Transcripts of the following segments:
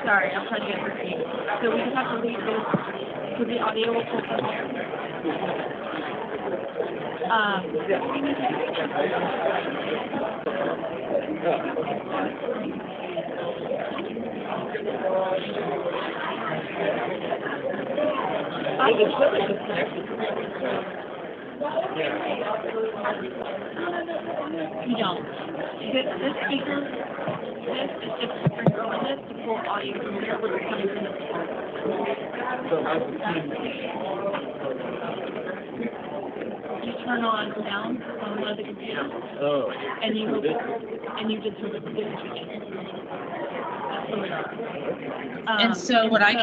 Sorry, I'm trying to get it for you. So we just have to leave this, so the audio will pull from there. You don't. This speaker, this is just sprinkling this to pull audio from whatever is coming from the speaker. You turn on sound on one of the computers. Oh. And you will, and you just sort of switch it. And so what I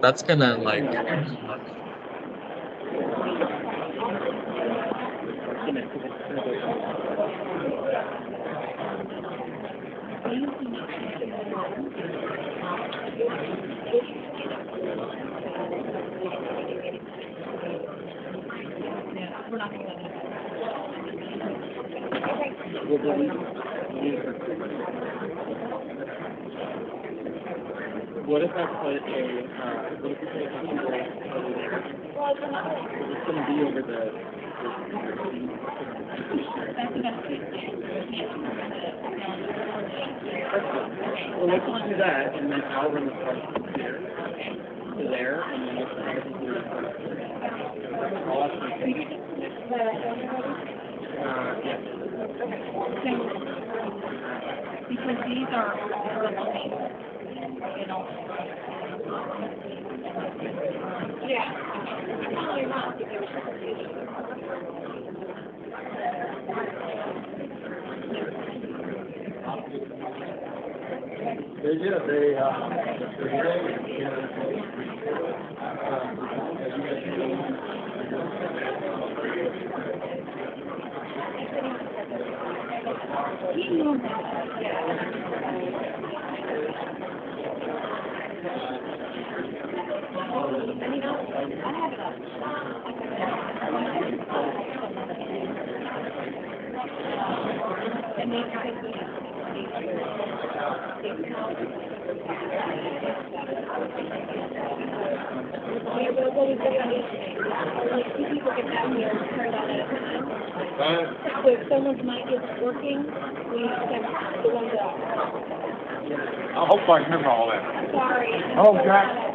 That's gonna like. We're not going to What if I put a, what if we put a computer over there? It's going to be over the... Well, let's do that, and then I'll run the part from here to there, and then let's try to do it. I'll actually take it. Yeah. because these are overlapping, you know. Yeah. So if someone's mic isn't working, we have the ones that I hope I remember all that. sorry. Oh, God.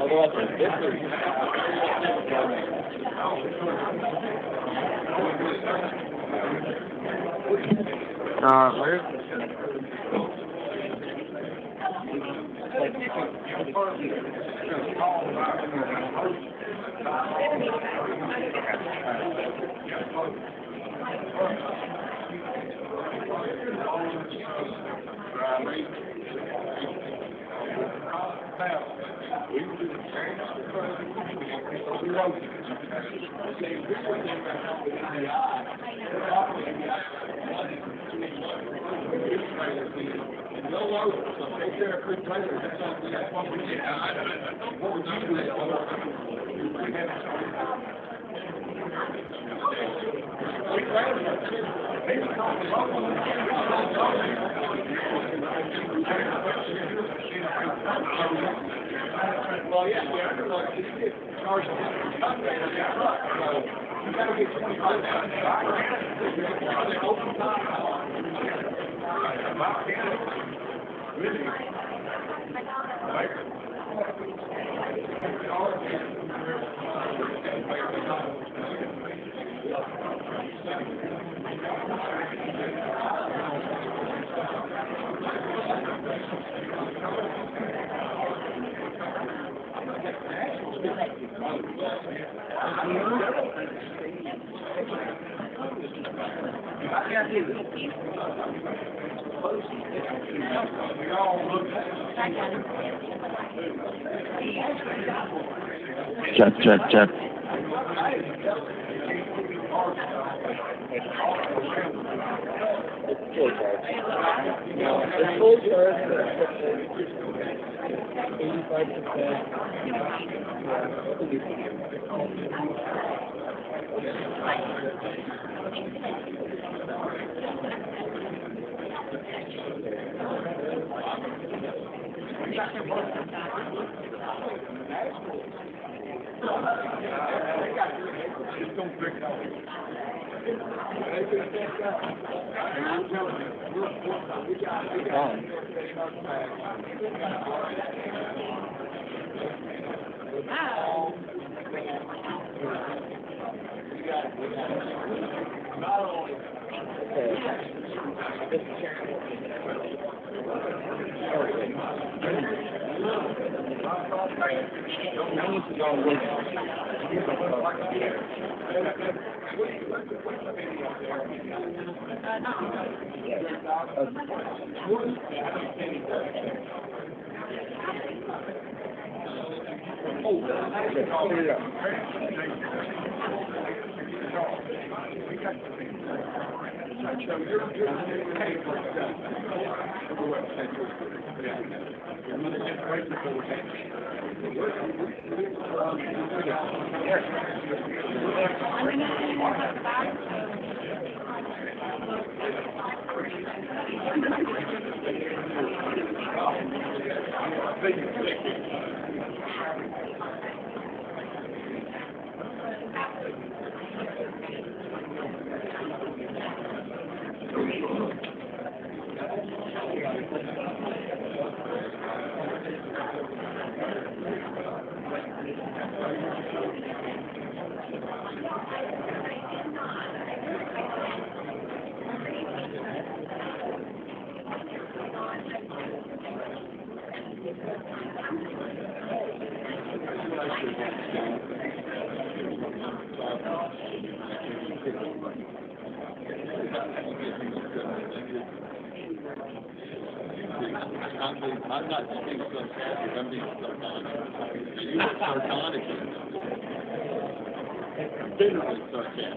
Although I think this is... Where's Check, check, check. It's full charge, 85%. I'm not being sarcastic, I'm being sardonic. You were sardonic. Bitterly sarcastic.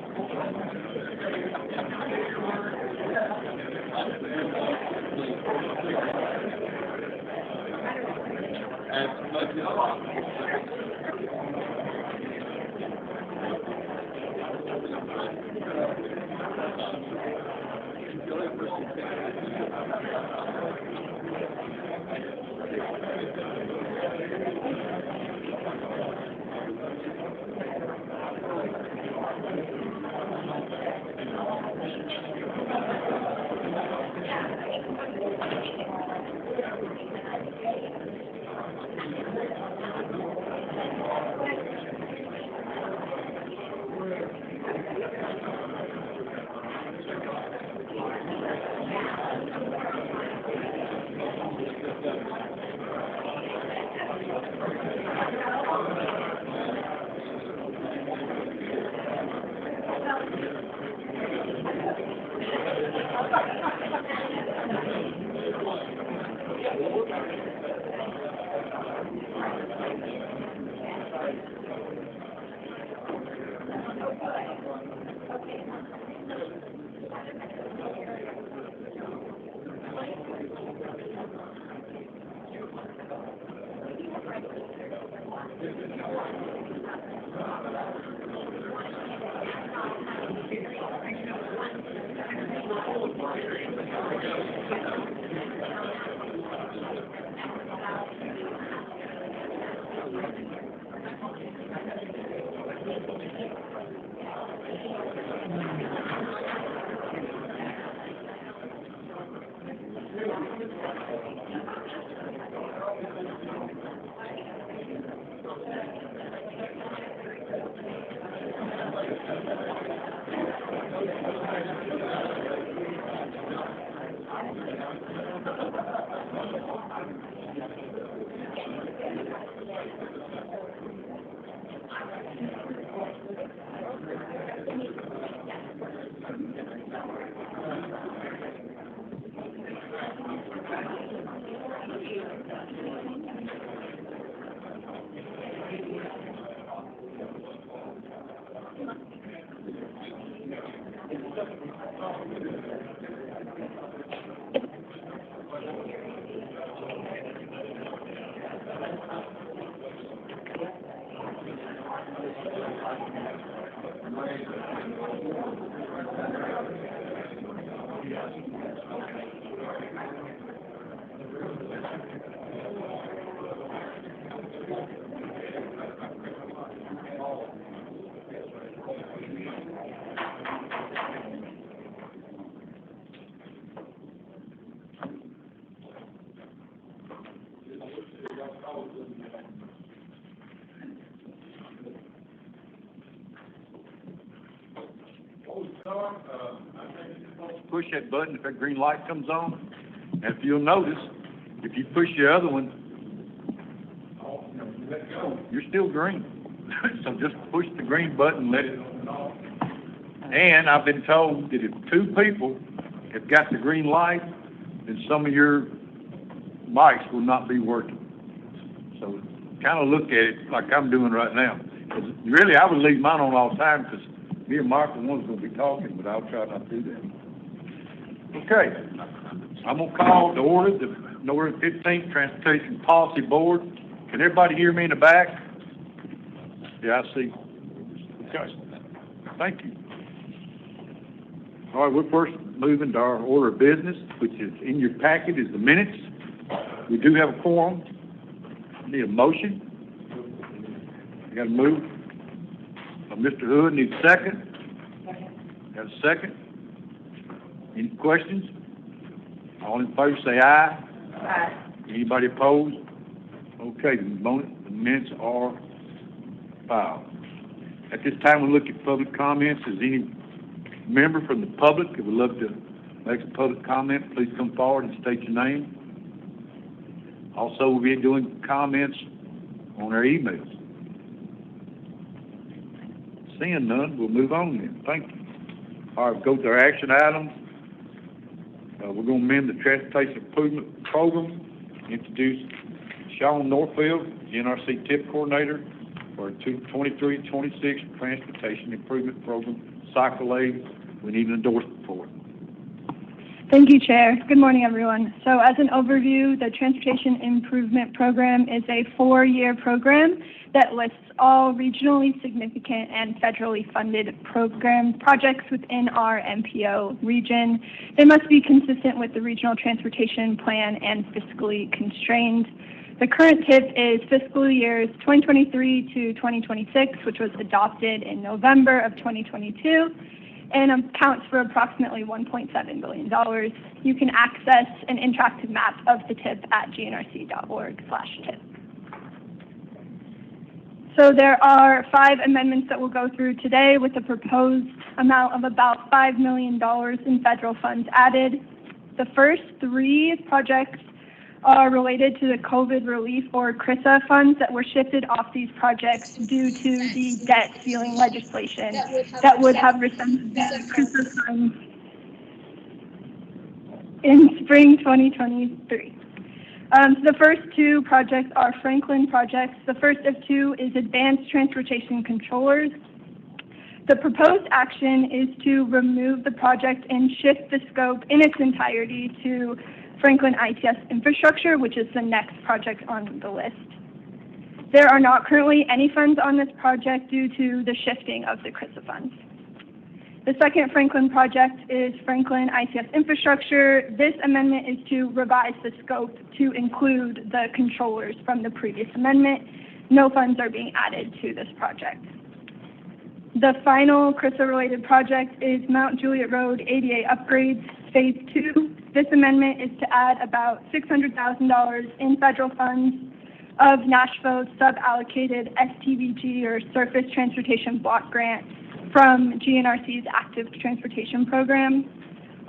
As much as possible. Push that button if that green light comes on. And if you'll notice, if you push the other one, you're still green. So just push the green button, let it. And I've been told that if two people have got the green light, then some of your mics will not be working. So kind of look at it like I'm doing right now. 'Cause really, I would leave mine on all the time because me and Mark are the ones going to be talking, but I'll try not to do that. Okay, I'm going to call to order the November 15th Transportation Policy Board. Can everybody hear me in the back? Yeah, I see. Okay, thank you. All right, we're first moving to our order of business, which is in your packet is the minutes. We do have a quorum. Need a motion. You got to move. Mr. Hood needs a second. Got a second? Any questions? All in favor say aye. Aye. Anybody opposed? Okay, the minutes are filed. At this time, we'll look at public comments. Is any member from the public that would love to make a public comment, please come forward and state your name. Also, we'll be doing comments on our emails. Seeing none, we'll move on then. Thank you. All right, go to our action items. We're going to amend the Transportation Improvement Program, introduce Sean Norfield, GNRC TIP Coordinator for 23-26 Transportation Improvement Program, Cycle Aid. We need an endorsement for it. Thank you, Chair. Good morning, everyone. So as an overview, the Transportation Improvement Program is a 4-year program that lists all regionally significant and federally funded projects within our MPO region. They must be consistent with the Regional Transportation Plan and fiscally constrained. The current TIP is fiscal years 2023 to 2026, which was adopted in November of 2022. And accounts for approximately $1.7 billion. You can access an interactive map of the TIP at gnrc.org/TIP. So there are 5 amendments that we'll go through today with a proposed amount of about $5 million in federal funds added. The first 3 projects are related to the COVID relief or CRISA funds that were shifted off these projects due to the debt ceiling legislation that would have rescinded the CRISA funds in spring 2023. So the first 2 projects are Franklin projects. The first of 2 is Advanced Transportation Controllers. The proposed action is to remove the project and shift the scope in its entirety to Franklin ITS Infrastructure, which is the next project on the list. There are not currently any funds on this project due to the shifting of the CRISA funds. The second Franklin project is Franklin ITS Infrastructure. This amendment is to revise the scope to include the controllers from the previous amendment. no funds are being added to this project. The final CRISA-related project is Mount Juliet Road ADA upgrades, Phase 2. This amendment is to add about $600,000 in federal funds of Nashville's sub-allocated STVG, or Surface Transportation Block Grant, from GNRC's Active Transportation Program.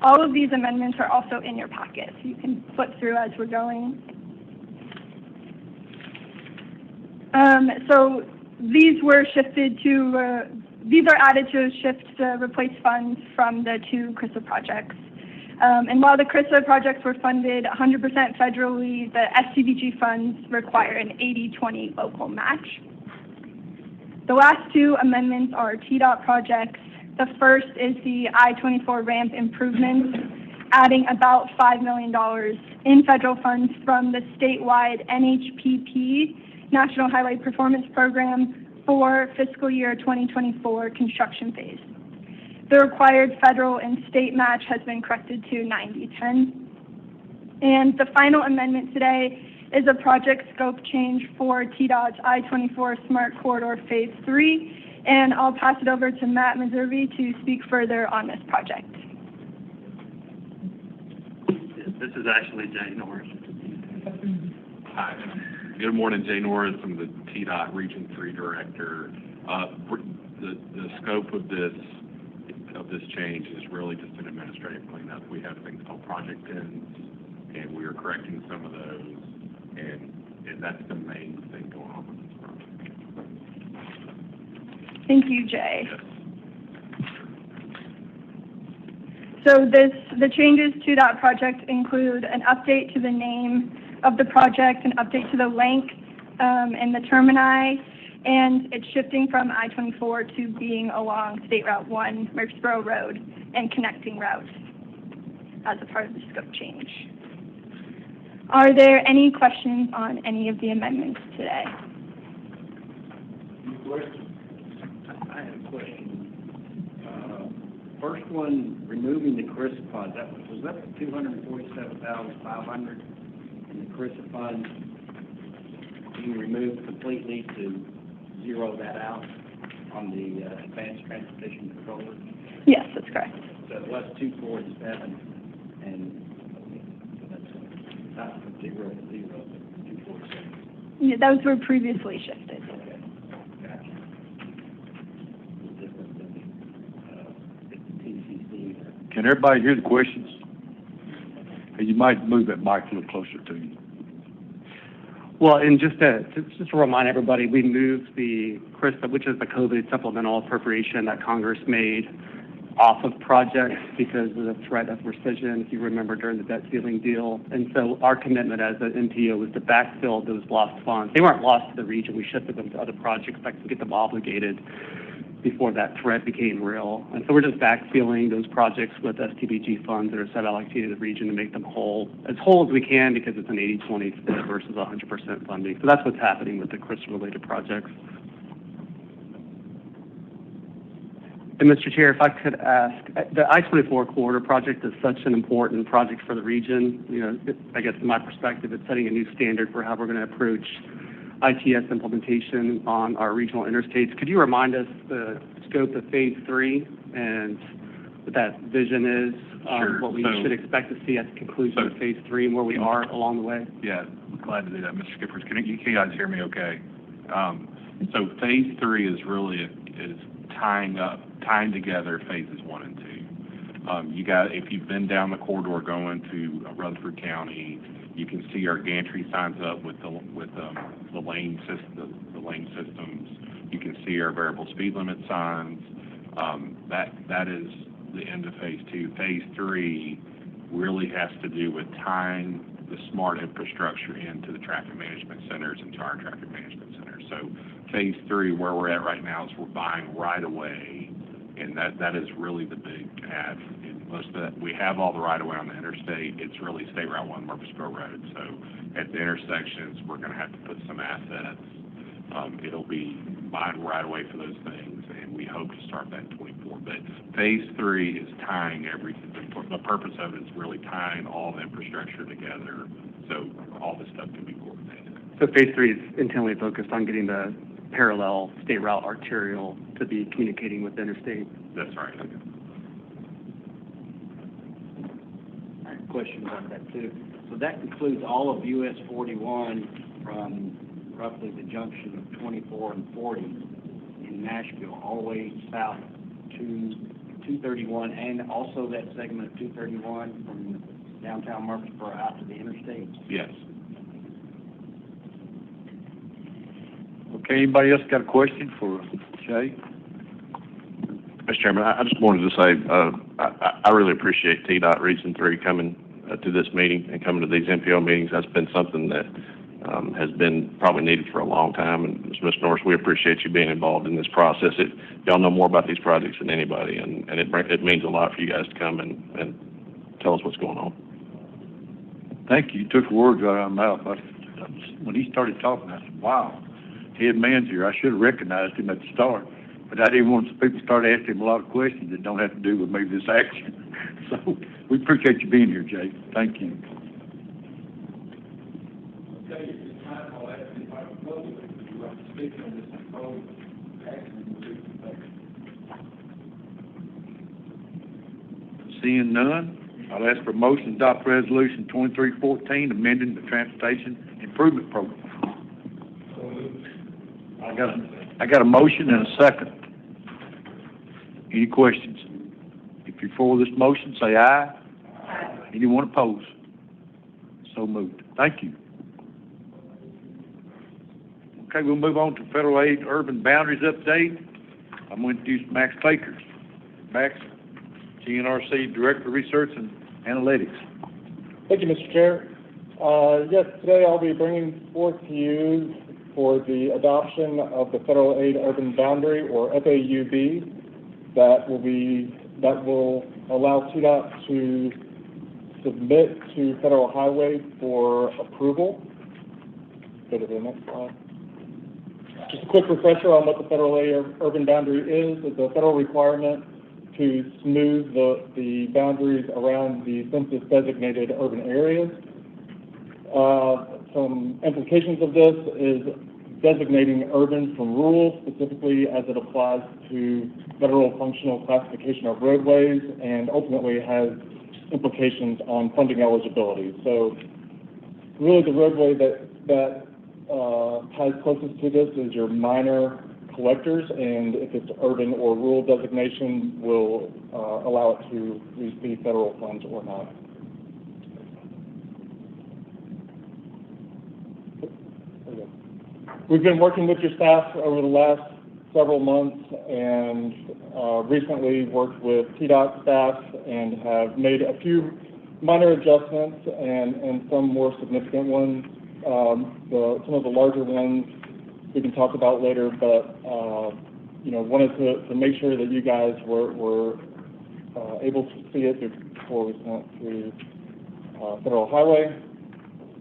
All of these amendments are also in your packet, so you can flip through as we're going. So these were shifted to, these are added to shift to replace funds from the two CRISA projects. And while the CRISA projects were funded 100% federally, the STVG funds require an 80-20 local match. The last two amendments are TDOT projects. The first is the I-24 ramp improvements, adding about $5 million in federal funds from the statewide NHPP, National Highway Performance Program, for fiscal year 2024 construction phase. The required federal and state match has been corrected to 90-10. And the final amendment today is a project scope change for TDOT's I-24 Smart Corridor Phase 3, and I'll pass it over to Matt Meservy to speak further on this project. This is actually Jay Norris. Hi. Good morning, Jay Norris. I'm the TDOT Region 3 Director. The scope of this change is really just an administrative cleanup. We have things called project ends, and we are correcting some of those, and that's the main thing going on with this project. Thank you, Jay. Yes. So the changes to that project include an update to the name of the project, an update to the length and the termini, and it's shifting from I-24 to being along State Route 1, Murfreesboro Road, and connecting routes as a part of the scope change. Are there any questions on any of the amendments today? Any questions? I have a question. First one, removing the CRISA funds, was that the $247,500 in the CRISA funds being removed completely to zero that out on the Advanced Transportation Controller? Yes, that's correct. So it was 247, and that's not from 0 to 0, but 247. Yeah, those were previously shifted. Okay, gotcha. Different than the TCC. Can everybody hear the questions? Hey, you might move that mic a little closer to you. Well, and just to remind everybody, we moved the CRISA, which is the COVID supplemental appropriation that Congress made, off of projects because of the threat of rescission, if you remember, during the debt ceiling deal. And so our commitment as an MPO was to backfill those lost funds. They weren't lost to the region. We shifted them to other projects that could get them obligated before that threat became real. And so we're just backfilling those projects with STVG funds that are sub-allocated to the region to make them whole as we can, because it's an 80-20 split versus 100% funding. So that's what's happening with the CRISA-related projects. And Mr. Chair, if I could ask, the I-24 corridor project is such an important project for the region. You know, I guess from my perspective, it's setting a new standard for how we're going to approach ITS implementation on our regional interstates. Could you remind us the scope of Phase 3 and what that vision is, Sure. what we should expect to see at the conclusion of Phase 3 and where we are along the way? Yeah, glad to do that, Mr. Skippers. Can you guys hear me okay? So Phase 3 is really tying together Phases 1 and 2. If you've been down the corridor going to Rutherford County, you can see our gantry signs up with the lane systems. You can see our variable speed limit signs. That is the end of Phase 2. Phase 3 really has to do with tying the smart infrastructure into the traffic management centers and to our traffic management centers. So Phase 3, where we're at right now, is we're buying right away, and that is really the big add. Most of that, we have all the right of way on the interstate. It's really State Route 1 Murfreesboro Road. So at the intersections, we're going to have to put some assets. It'll be buying right away for those things, and we hope to start that in 24. But Phase 3 is tying everything. The purpose of it is really tying all the infrastructure together, so all this stuff can be coordinated. So phase 3 is intently focused on getting the parallel state route arterial to be communicating with the interstate. That's right. I have questions on that too. So that includes all of US 41 from roughly the junction of 24 and 40 in Nashville, all the way south to 231, and also that segment of 231 from downtown Murfreesboro out to the interstate. Yes. Okay, anybody else got a question for Jay? Mr. Chairman, I just wanted to say, I really appreciate TDOT Region 3 coming to this meeting and coming to these MPO meetings. That's been something that has been probably needed for a long time. And Mr. Norris, we appreciate you being involved in this process. Y'all know more about these projects than anybody, and it means a lot for you guys to come and tell us what's going on. Thank you. You took the words right out of my mouth. When he started talking, I said, wow, head man's here. I should have recognized him at the start. But I didn't want people to start asking him a lot of questions that don't have to do with maybe this action. So we appreciate you being here, Jay. Thank you. Okay, at this time, I'll ask if I can close it. Would you like to speak on this proposed action? Seeing none, I'll ask for a motion to adopt Resolution 2314, amending the Transportation Improvement Program. I got a motion and a second. Any questions? If you're for this motion, say aye. Aye. Anyone opposed? So moved. Thank you. Okay, we'll move on to Federal Aid Urban Boundaries update. I'm going to introduce Max Baker. Max, GNRC Director of Research and Analytics. Thank you, Mr. Chair. Yes, today I'll be bringing forth to you for the adoption of the Federal Aid Urban Boundary, or FAUB, that will allow TDOT to submit to Federal Highway for approval. Go to the next slide. Just a quick refresher on what the Federal Aid Urban Boundary is. It's a federal requirement to smooth the boundaries around the census-designated urban areas. Some implications of this is designating urban from rural, specifically as it applies to federal functional classification of roadways, and ultimately has implications on funding eligibility. So really the roadway that ties closest to this is your minor collectors, and if it's urban or rural designation, will allow it to receive federal funds or not. We've been working with your staff over the last several months, and recently worked with TDOT staff and have made a few minor adjustments and some more significant ones. Some of the larger ones we can talk about later, but wanted to make sure that you guys were able to see it before we sent it to Federal Highway.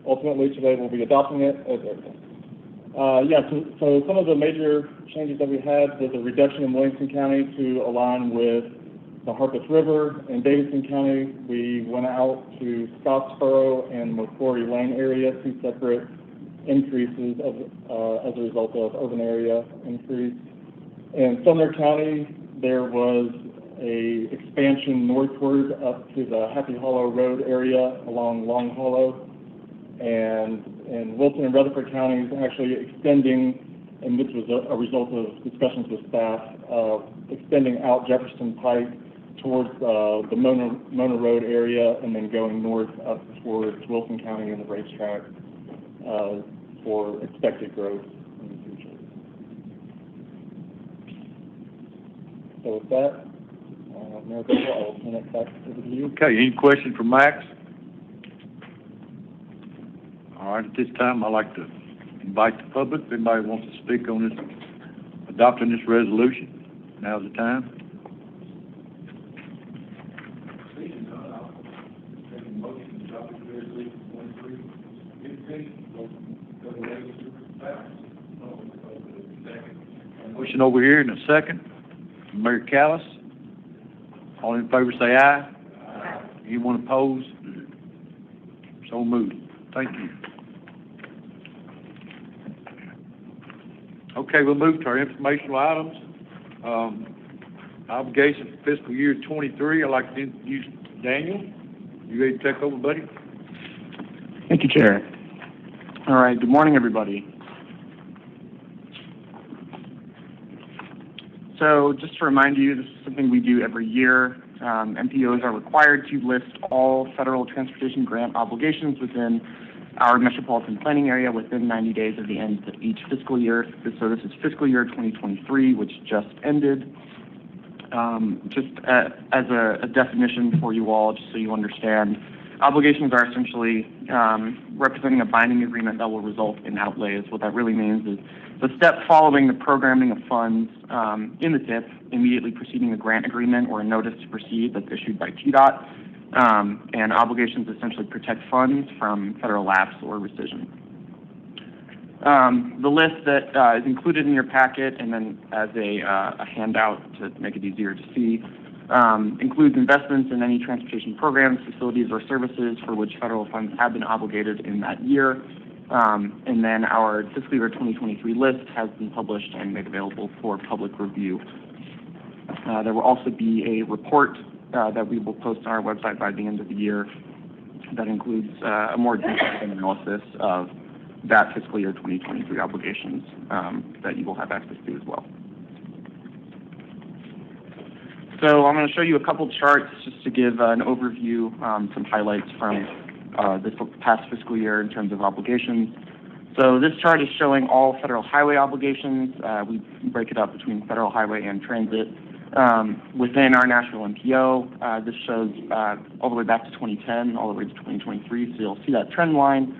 Ultimately, today we'll be adopting it. So some of the major changes that we had was a reduction in Williamson County to align with the Harpeth River. In Davidson County, we went out to Scottsboro and McCrory Lane area, two separate increases as a result of urban area increase. In Sumner County, there was a expansion northward up to the Happy Hollow Road area along Long Hollow. And in Wilson and Rutherford counties, actually extending, and this was a result of discussions with staff, extending out Jefferson Pike towards the Mona Road area, and then going north up towards Wilson County and the racetrack for expected growth in the future. So with that, Mayor Baker, I will turn it back over to you. Okay, any questions for Max? All right, at this time, I'd like to invite the public, if anybody wants to speak on this, adopting this resolution. Now's the time. Motion over here in a second. Mayor Callis. All in favor say aye. Aye. Anyone opposed? So moved. Thank you. Okay, we'll move to our informational items. Obligation for fiscal year 23. I'd like to introduce Daniel. You ready to take over, buddy? Thank you, Chair. All right, good morning, everybody. So just to remind you, this is something we do every year. MPOs are required to list all federal transportation grant obligations within our metropolitan planning area within 90 days of the end of each fiscal year. So this is fiscal year 2023, which just ended. As a definition for you all, just so you understand, obligations are essentially representing a binding agreement that will result in outlays. What that really means is the step following the programming of funds in the TIP, immediately preceding a grant agreement or a notice to proceed that's issued by TDOT, and obligations essentially protect funds from federal lapse or rescission. The list that is included in your packet, and then as a handout to make it easier to see, includes investments in any transportation programs, facilities, or services for which federal funds have been obligated in that year. And then our fiscal year 2023 list has been published and made available for public review. There will also be a report that we will post on our website by the end of the year that includes a more detailed analysis of that fiscal year 2023 obligations that you will have access to as well. So I'm going to show you a couple charts just to give an overview, some highlights from this past fiscal year in terms of obligations. So this chart is showing all federal highway obligations. We break it up between federal highway and transit. Within our Nashville MPO, this shows all the way back to 2010, all the way to 2023. So you'll see that trend line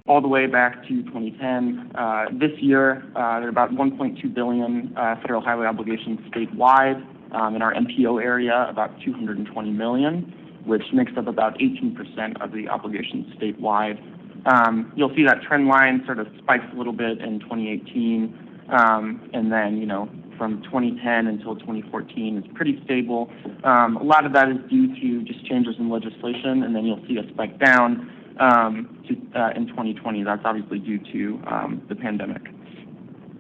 all the way back to 2010. This year, there are about 1.2 billion federal highway obligations statewide. In our MPO area, about 220 million, which makes up about 18% of the obligations statewide. You'll see that trend line sort of spikes a little bit in 2018, and then, from 2010 until 2014 is pretty stable. A lot of that is due to just changes in legislation, and then you'll see a spike down in 2020. That's obviously due to the pandemic.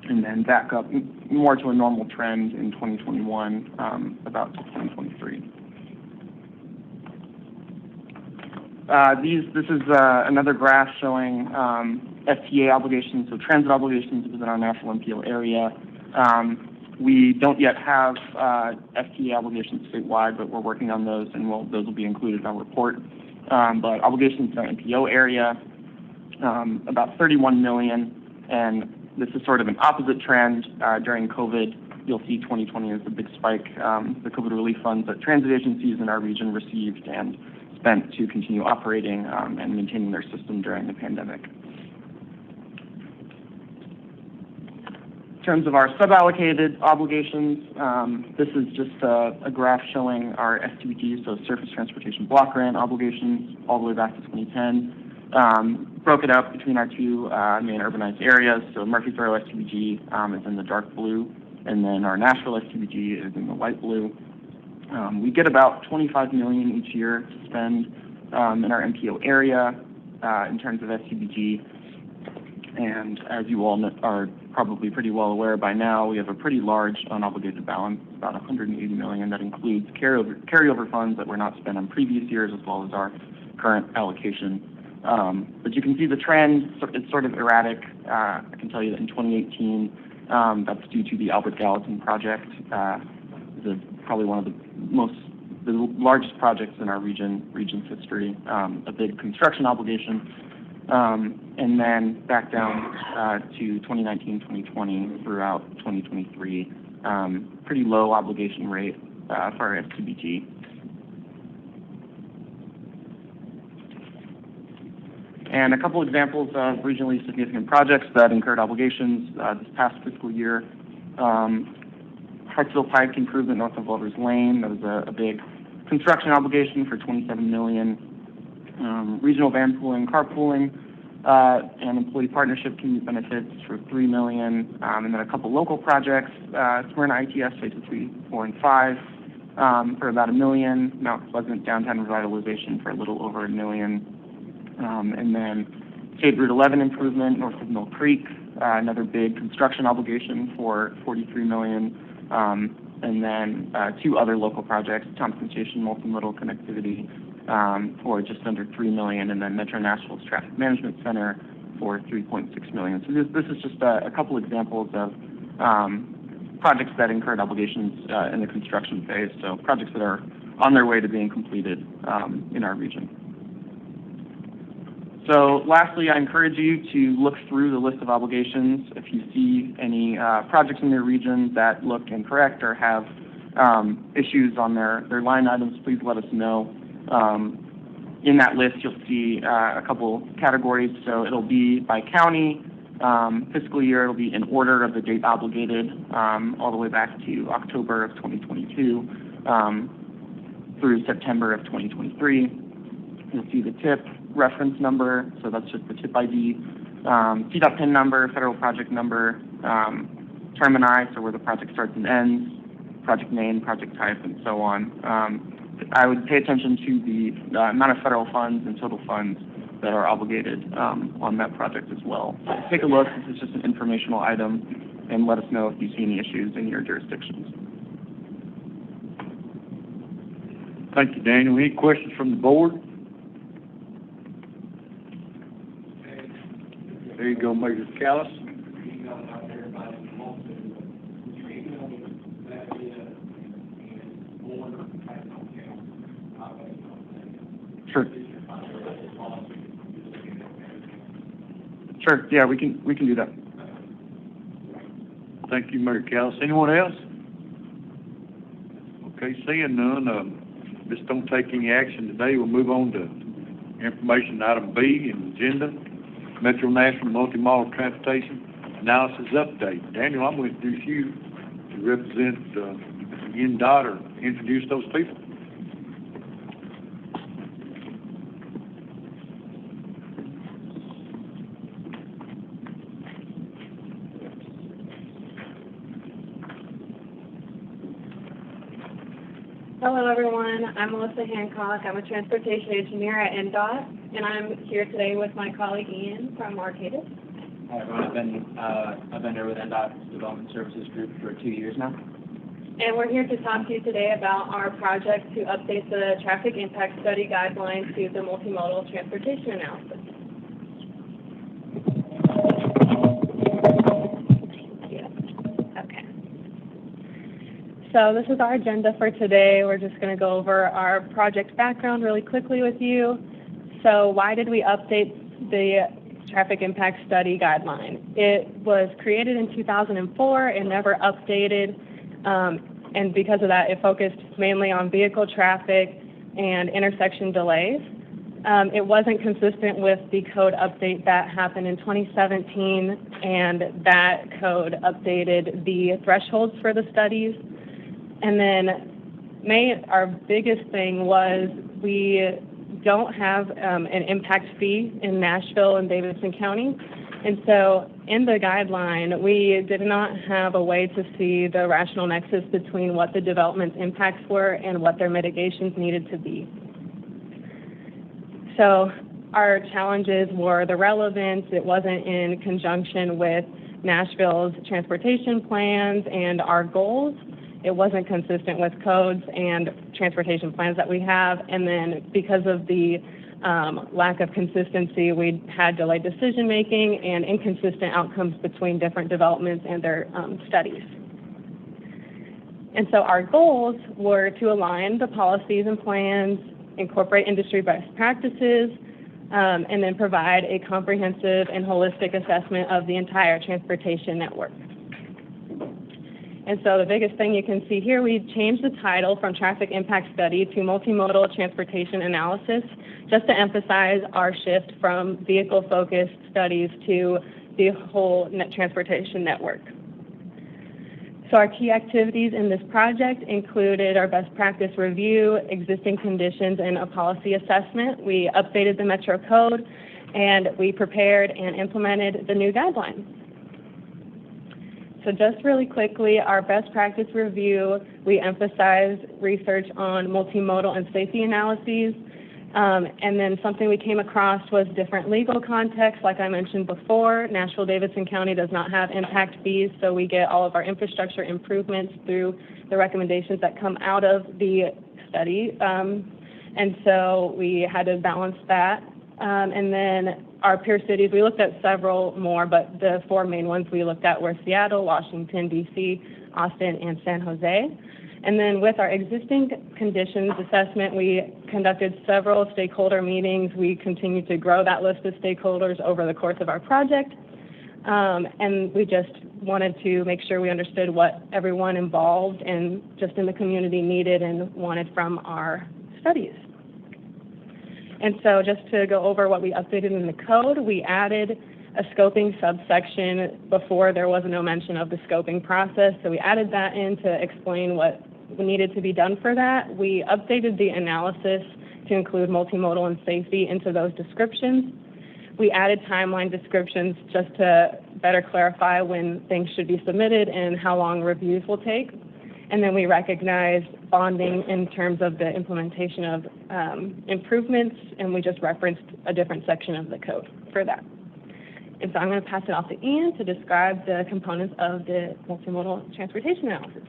And then back up more to a normal trend in 2021, about to 2023. This is another graph showing FTA obligations, so transit obligations within our national MPO area. We don't yet have FTA obligations statewide, but we're working on those, and those will be included in our report. But obligations in our MPO area, about 31 million, and this is sort of an opposite trend. During COVID, you'll see 2020 as a big spike. The COVID relief funds that transit agencies in our region received and spent to continue operating and maintaining their system during the pandemic. In terms of our suballocated obligations, this is just a graph showing our STBG, so Surface Transportation Block Grant obligations, all the way back to 2010. Broke it up between our two main urbanized areas. So Murfreesboro STBG is in the dark blue, and then our Nashville STBG is in the light blue. We get about 25 million each year to spend in our MPO area in terms of STBG. And as you all are probably pretty well aware by now, we have a pretty large unobligated balance, about 180 million. That includes carryover funds that were not spent on previous years, as well as our current allocation. But you can see the trend, it's sort of erratic. I can tell you that in 2018, that's due to the Albert Gallatin project, probably one of the largest projects in our region's history, a big construction obligation. And then back down to 2019, 2020, throughout 2023, pretty low obligation rate for our STBG. And a couple examples of regionally significant projects that incurred obligations this past fiscal year. Hartsville Pike Improvement north of Lover's Lane, that was a big construction obligation for 27 million. Regional van pooling, carpooling, and employee partnership community benefits for 3 million. And then a couple local projects, Smyrna ITS phases 3, 4, and 5 for about $1 million. Mount Pleasant downtown revitalization for a little over $1 million. And then State Route 11 improvement north of Mill Creek, another big construction obligation for $43 million. And then 2 other local projects, Thompson Station Multimodal Connectivity for just under $3 million, and then Metro Nashville's Traffic Management Center for $3.6 million. So this is just a couple examples of projects that incurred obligations in the construction phase, so projects that are on their way to being completed in our region. So lastly, I encourage you to look through the list of obligations. If you see any projects in your region that look incorrect or have issues on their line items, please let us know. In that list, you'll see a couple categories. So it'll be by county, fiscal year, it'll be in order of the date obligated, all the way back to October of 2022 through September of 2023. You'll see the TIP reference number, so that's just the TIP ID, CDOT PIN number, federal project number, termini, so where the project starts and ends, project name, project type, and so on. I would pay attention to the amount of federal funds and total funds that are obligated on that project as well. So take a look. This is just an informational item, and let us know if you see any issues in your jurisdictions. Thank you, Daniel. Any questions from the board? There you go, Major Callis. Sure. Sure. Yeah, we can do that. Thank you, Mayor Callis. Anyone else? Okay, seeing none, just don't take any action today. We'll move on to information item B in the agenda. Metro Nashville Multimodal Transportation Analysis Update. Daniel, I'm going to introduce you to represent NDOT or introduce those people. Hello everyone, I'm Melissa Hancock. I'm a transportation engineer at NDOT, and I'm here today with my colleague Ian from Arcadis. Hi everyone, I've been here with NDOT's Development Services Group for 2 years now. And we're here to talk to you today about our project to update the traffic impact study guidelines to the multimodal transportation analysis. So this is our agenda for today. We're just going to go over our project background really quickly with you. So why did we update the traffic impact study guideline? It was created in 2004 and never updated. And because of that, it focused mainly on vehicle traffic and intersection delays. It wasn't consistent with the code update that happened in 2017, and that code updated the thresholds for the studies. And then our biggest thing was we don't have an impact fee in Nashville and Davidson County. And so in the guideline, we did not have a way to see the rational nexus between what the development's impacts were and what their mitigations needed to be. So our challenges were the relevance. It wasn't in conjunction with Nashville's transportation plans and our goals. It wasn't consistent with codes and transportation plans that we have. And then because of the lack of consistency, we had delayed decision-making and inconsistent outcomes between different developments and their studies. And so our goals were to align the policies and plans, incorporate industry best practices, and then provide a comprehensive and holistic assessment of the entire transportation network. And so the biggest thing you can see here, we changed the title from Traffic Impact Study to Multimodal Transportation Analysis, just to emphasize our shift from vehicle-focused studies to the whole transportation network. So our key activities in this project included our best practice review, existing conditions, and a policy assessment. We updated the Metro Code, and we prepared and implemented the new guidelines. So just really quickly, our best practice review, we emphasize research on multimodal and safety analyses. And then something we came across was different legal context. Like I mentioned before, Nashville-Davidson County does not have impact fees, so we get all of our infrastructure improvements through the recommendations that come out of the study. And so we had to balance that. And then our peer cities, we looked at several more, but the 4 main ones we looked at were Seattle, Washington, D.C., Austin, and San Jose. And then with our existing conditions assessment, we conducted several stakeholder meetings. We continued to grow that list of stakeholders over the course of our project. And we just wanted to make sure we understood what everyone involved and just in the community needed and wanted from our studies. And so just to go over what we updated in the code, we added a scoping subsection. Before there was no mention of the scoping process, so we added that in to explain what needed to be done for that. We updated the analysis to include multimodal and safety into those descriptions. We added timeline descriptions just to better clarify when things should be submitted and how long reviews will take. And then we recognized bonding in terms of the implementation of improvements, and we just referenced a different section of the code for that. And so I'm going to pass it off to Ian to describe the components of the multimodal transportation analysis.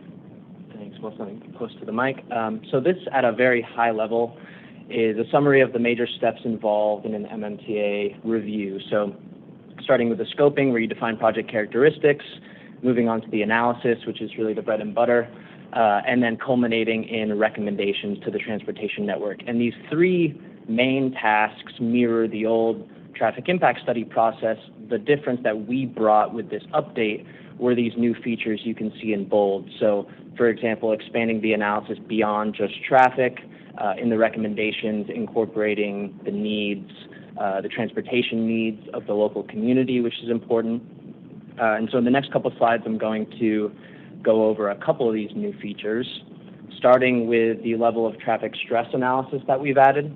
Thanks. Well, something close to the mic. So this, at a very high level, is a summary of the major steps involved in an MMTA review. So starting with the scoping, where you define project characteristics, moving on to the analysis, which is really the bread and butter, and then culminating in recommendations to the transportation network. And these 3 main tasks mirror the old traffic impact study process. The difference that we brought with this update were these new features you can see in bold. So, for example, expanding the analysis beyond just traffic, in the recommendations incorporating the needs, the transportation needs of the local community, which is important. And so in the next couple of slides, I'm going to go over a couple of these new features, starting with the level of traffic stress analysis that we've added.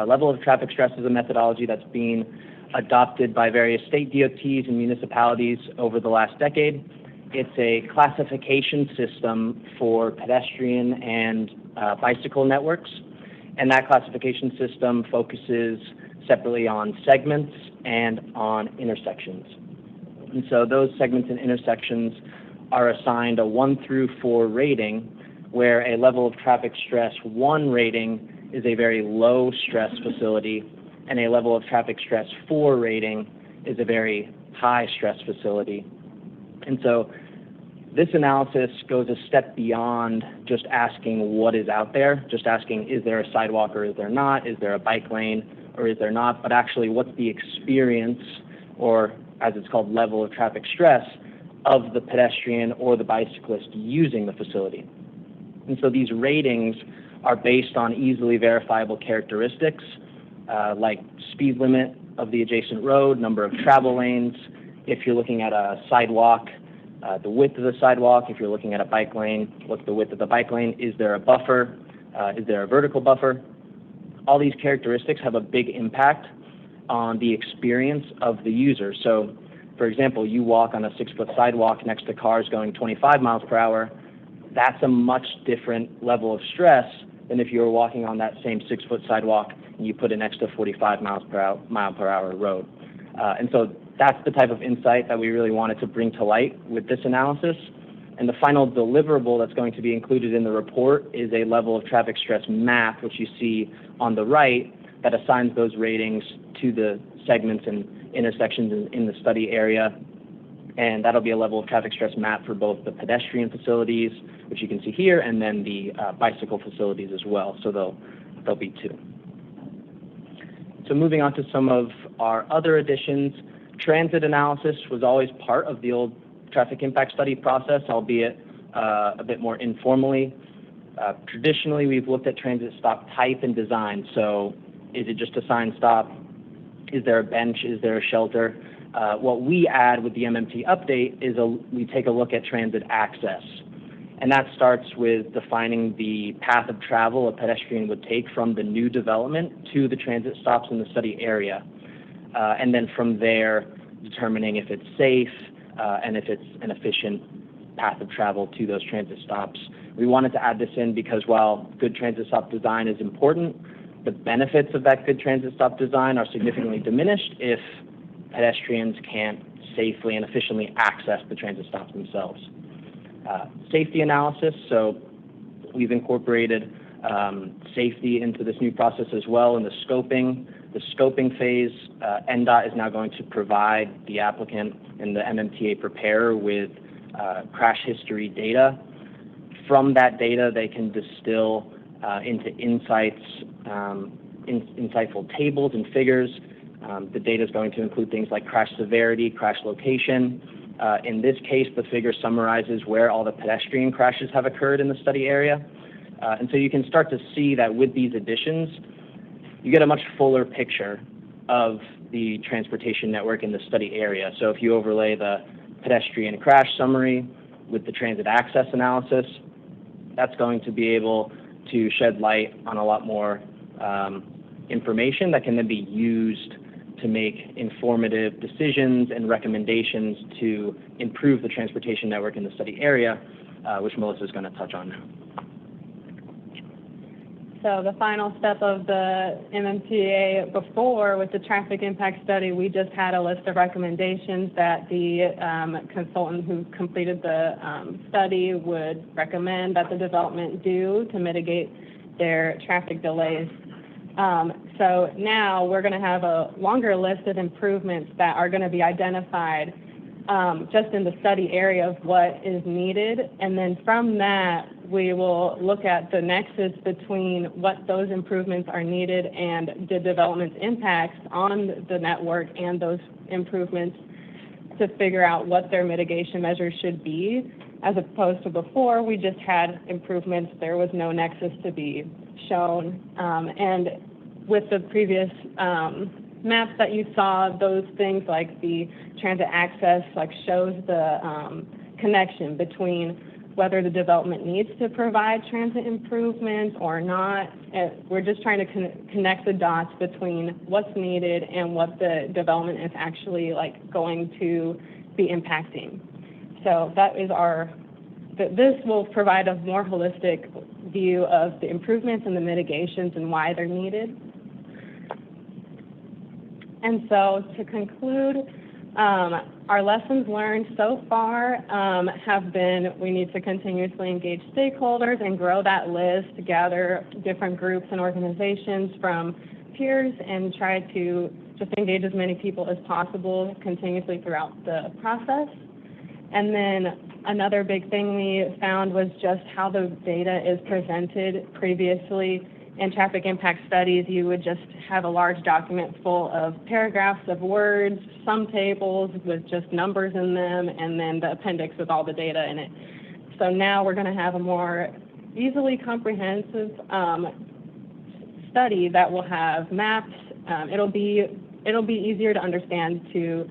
Level of traffic stress is a methodology that's been adopted by various state DOTs and municipalities over the last decade. It's a classification system for pedestrian and bicycle networks, and that classification system focuses separately on segments and on intersections. And so those segments and intersections are assigned a 1 through 4 rating, where a level of traffic stress 1 rating is a very low stress facility, and a level of traffic stress 4 rating is a very high stress facility. And so this analysis goes a step beyond just asking what is out there, just asking is there a sidewalk or is there not, is there a bike lane or is there not, but actually what's the experience, or as it's called, level of traffic stress, of the pedestrian or the bicyclist using the facility. And so these ratings are based on easily verifiable characteristics like speed limit of the adjacent road, number of travel lanes. If you're looking at a sidewalk, the width of the sidewalk. If you're looking at a bike lane, what's the width of the bike lane? Is there a buffer? Is there a vertical buffer? All these characteristics have a big impact on the experience of the user. So, for example, you walk on a 6-foot sidewalk next to cars going 25 miles per hour. That's a much different level of stress than if you were walking on that same 6-foot sidewalk and you put it next to a 45 mile per hour road. And so that's the type of insight that we really wanted to bring to light with this analysis. And the final deliverable that's going to be included in the report is a level of traffic stress map, which you see on the right, that assigns those ratings to the segments and intersections in the study area. And that'll be a level of traffic stress map for both the pedestrian facilities, which you can see here, and then the bicycle facilities as well. So there'll be 2. So moving on to some of our other additions, transit analysis was always part of the old traffic impact study process, albeit a bit more informally. Traditionally, we've looked at transit stop type and design. So is it just a sign stop? Is there a bench? Is there a shelter? What we add with the MMT update is we take a look at transit access. And that starts with defining the path of travel a pedestrian would take from the new development to the transit stops in the study area. And then from there, determining if it's safe and if it's an efficient path of travel to those transit stops. We wanted to add this in because while good transit stop design is important, The benefits of that good transit stop design are significantly diminished if pedestrians can't safely and efficiently access the transit stops themselves. Safety analysis, so we've incorporated safety into this new process as well in the scoping. The scoping phase, NDOT is now going to provide the applicant and the MMTA preparer with crash history data. From that data, they can distill into insights, insightful tables and figures. The data is going to include things like crash severity, crash location. In this case, the figure summarizes where all the pedestrian crashes have occurred in the study area. And so you can start to see that with these additions, you get a much fuller picture of the transportation network in the study area. So if you overlay the pedestrian crash summary with the transit access analysis, that's going to be able to shed light on a lot more information that can then be used to make informative decisions and recommendations to improve the transportation network in the study area, which Melissa is going to touch on now. So the final step of the MMTA before with the traffic impact study, we just had a list of recommendations that the consultant who completed the study would recommend that the development do to mitigate their traffic delays. So now we're going to have a longer list of improvements that are going to be identified just in the study area of what is needed. And then from that, we will look at the nexus between what those improvements are needed and the development's impacts on the network and those improvements to figure out what their mitigation measures should be. As opposed to before, we just had improvements. There was no nexus to be shown. And with the previous maps that you saw, those things like the transit access shows the connection between whether the development needs to provide transit improvements or not. We're just trying to connect the dots between what's needed and what the development is actually going to be impacting. So that is this will provide a more holistic view of the improvements and the mitigations and why they're needed. And so to conclude, our lessons learned so far have been we need to continuously engage stakeholders and grow that list, gather different groups and organizations from peers and try to just engage as many people as possible continuously throughout the process. And then another big thing we found was just how the data is presented previously. In traffic impact studies, you would just have a large document full of paragraphs of words, some tables with just numbers in them, and then the appendix with all the data in it. So now we're going to have a more easily comprehensive study that will have maps. It'll be easier to understand to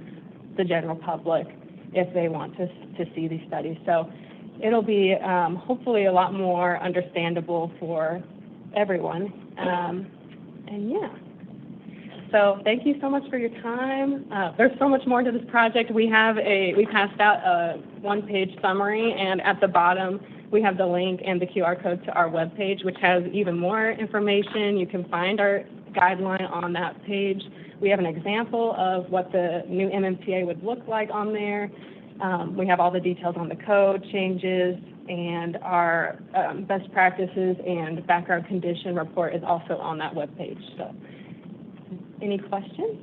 the general public if they want to see these studies. So it'll be hopefully a lot more understandable for everyone. And yeah. So thank you so much for your time. There's so much more to this project. We passed out a one-page summary, and at the bottom we have the link and the QR code to our webpage, which has even more information. You can find our guideline on that page. We have an example of what the new MMTA would look like on there. We have all the details on the code changes, and our best practices and background condition report is also on that webpage. So, any questions?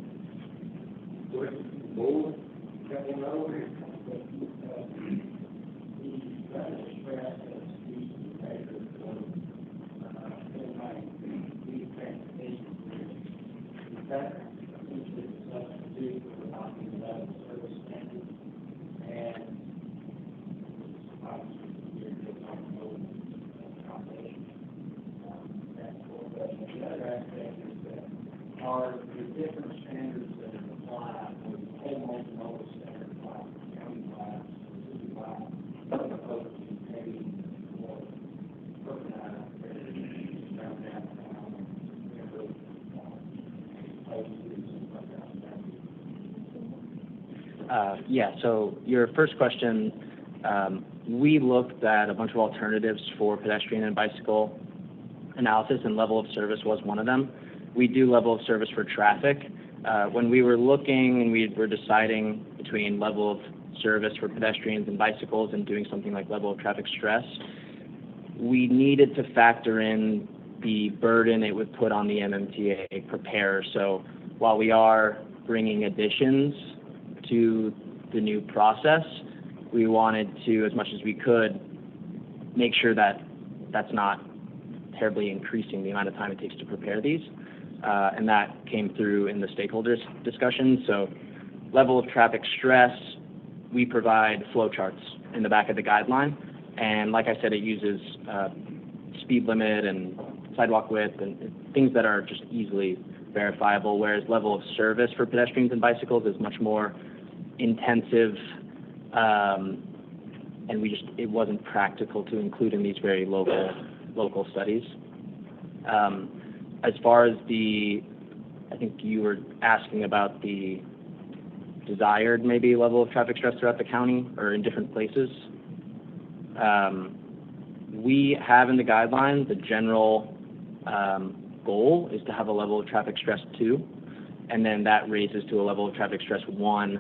Are the different standards that apply with the whole multimodal standard apply to county class, city class, opposed to paying for personnel, Yeah, so your first question, we looked at a bunch of alternatives for pedestrian and bicycle analysis, and level of service was one of them. We do level of service for traffic. When we were looking and we were deciding between level of service for pedestrians and bicycles and doing something like level of traffic stress, we needed to factor in the burden it would put on the MMTA preparer. So while we are bringing additions to the new process, we wanted to, as much as we could, make sure that that's not terribly increasing the amount of time it takes to prepare these. And that came through in the stakeholders discussion. So level of traffic stress, we provide flow charts in the back of the guideline. And like I said, it uses speed limit and sidewalk width and things that are just easily verifiable, whereas level of service for pedestrians and bicycles is much more intensive, and it wasn't practical to include in these very local studies. As far as I think you were asking about the desired maybe level of traffic stress throughout the county or in different places. We have in the guidelines the general goal is to have a level of traffic stress 2, and then that raises to a level of traffic stress 1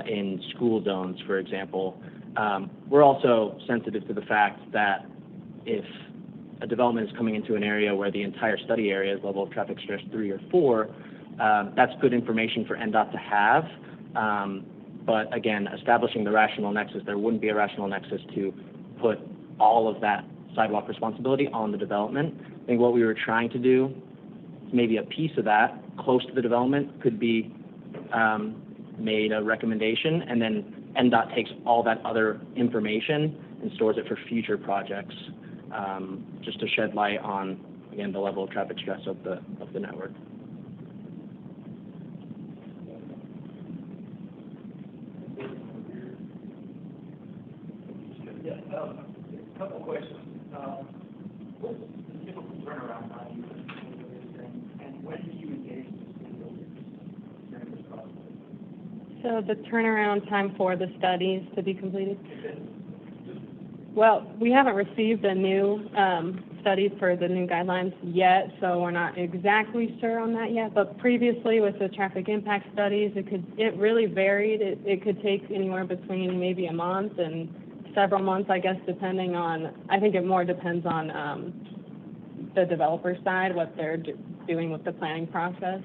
in school zones, for example. We're also sensitive to the fact that if a development is coming into an area where the entire study area is level of traffic stress 3 or 4, that's good information for NDOT to have. But again, establishing the rational nexus, there wouldn't be a rational nexus to put all of that sidewalk responsibility on the development. I think what we were trying to do, maybe a piece of that close to the development could be made a recommendation, and then NDOT takes all that other information and stores it for future projects, just to shed light on, again, the level of traffic stress of the network. Yeah, a couple of questions. What's the typical turnaround time and when do you engage during this process? So the turnaround time for the studies to be completed? Well, we haven't received a new study for the new guidelines yet, so we're not exactly sure on that yet. But previously with the traffic impact studies, it really varied. It could take anywhere between maybe a month and several months, I guess, depending on, I think it more depends on the developer side, what they're doing with the planning process.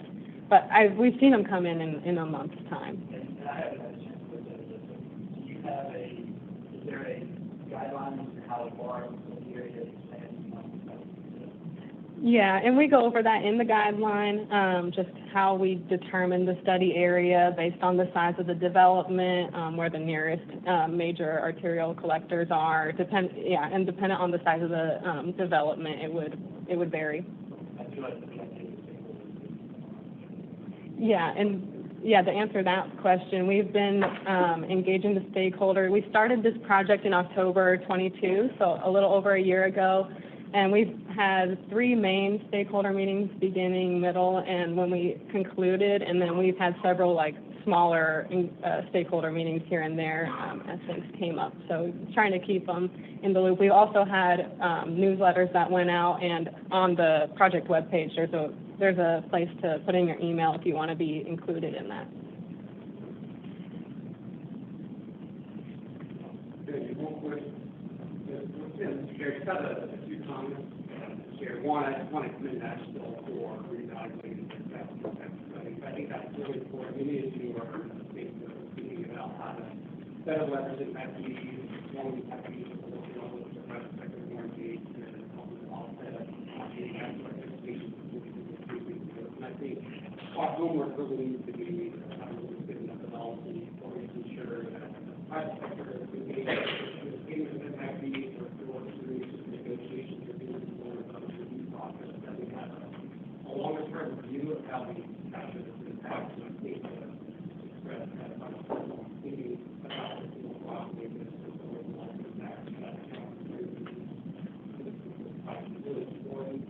But we've seen them come in a month's time. And I haven't had a chance to look at it, do you have is there a guideline for how far the area is expanding? Yeah, and we go over that in the guideline, just how we determine the study area based on the size of the development, where the nearest major arterial collectors are. And dependent on the size of the development, it would vary. Yeah, and to answer that question, we've been engaging the stakeholder. We started this project in October 22, so a little over a year ago. And we've had 3 main stakeholder meetings, beginning, middle, and when we concluded. And then we've had several smaller stakeholder meetings here and there as things came up. So trying to keep them in the loop. We also had newsletters that went out, and on the project webpage, there's a place to put in your email if you want to be included in that. A few comments here. One, I just want to commend Nashville for reevaluating the study. I think that's really important. Many of you are thinking about how to better leverage impact fees, long impact fees, working on the private sector more engaged and offset the impact of expectations. And I think our homework really needs to be good enough development or making sure that the private sector is engaged with payment of impact fees or negotiations or doing more of a review process, that we have a longer term view of how we capture this impact. So I think express that thinking about this more broadly, this is more like impact that is really important.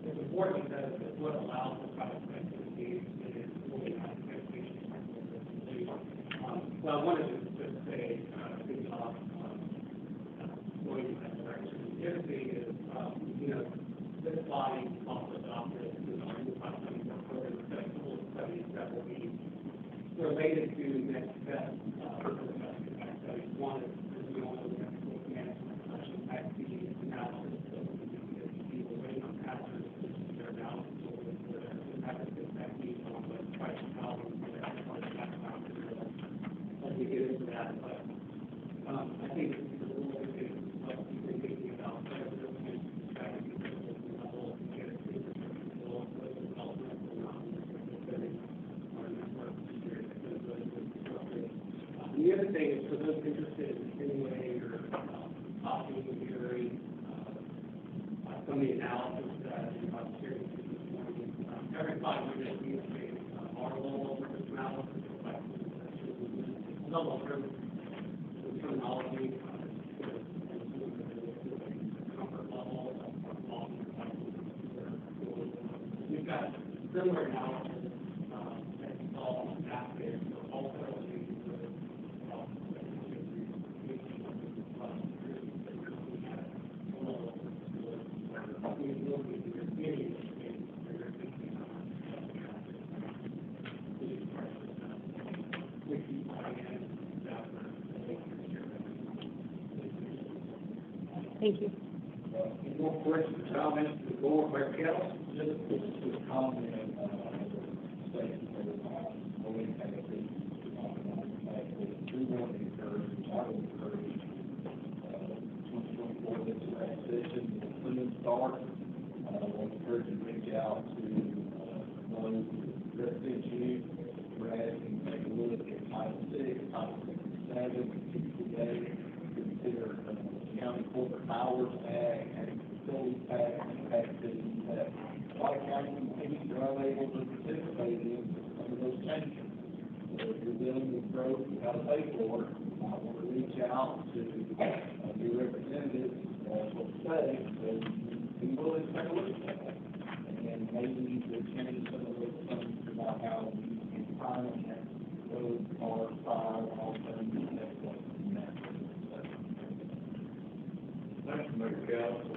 It's important because it's what allows the private sector to engage in fully expectations. So I wanted to just say good job going in that direction. The other thing is, this slide studies that will be related to next steps for the traffic impact studies. One is, as we all know, we have to look at impact fee analysis, so people waiting on passers, their analysis will be the impact fees on the price of housing, as we get into that. But I think it's a little bit of people thinking about whether this is strategy level to get it to the development or not. Our network here is really disruptive. And the other thing is for those interested in simulating or opting to hearing some of the analysis that I'm sharing with you this morning, every 5 minutes we make our level over this analysis. Level of terminology, comfort level, we've got similar analysis that you saw on the map there, so also Thank you. Any more questions, comments to the board, Mayor Kelly? Just a comment, statement for the morning, and I think we want to encourage, I will encourage, 2024, this last session, a clean start. I want to encourage you to reach out to those who represent you. We're asking to take a look at Title 6, Title 67, TPA, consider County Corporate Powers Act, and Facilities Act, and Act Cities Act. A lot of county communities are unable to participate in some of those changes. So if you're dealing with growth, you've got to pay for it. I want to reach out to your representatives, what to say, so be willing to take a look at that. And maybe to change some of those things about how we can finance those cars, fire, all things that way. Thank you, Mayor Council.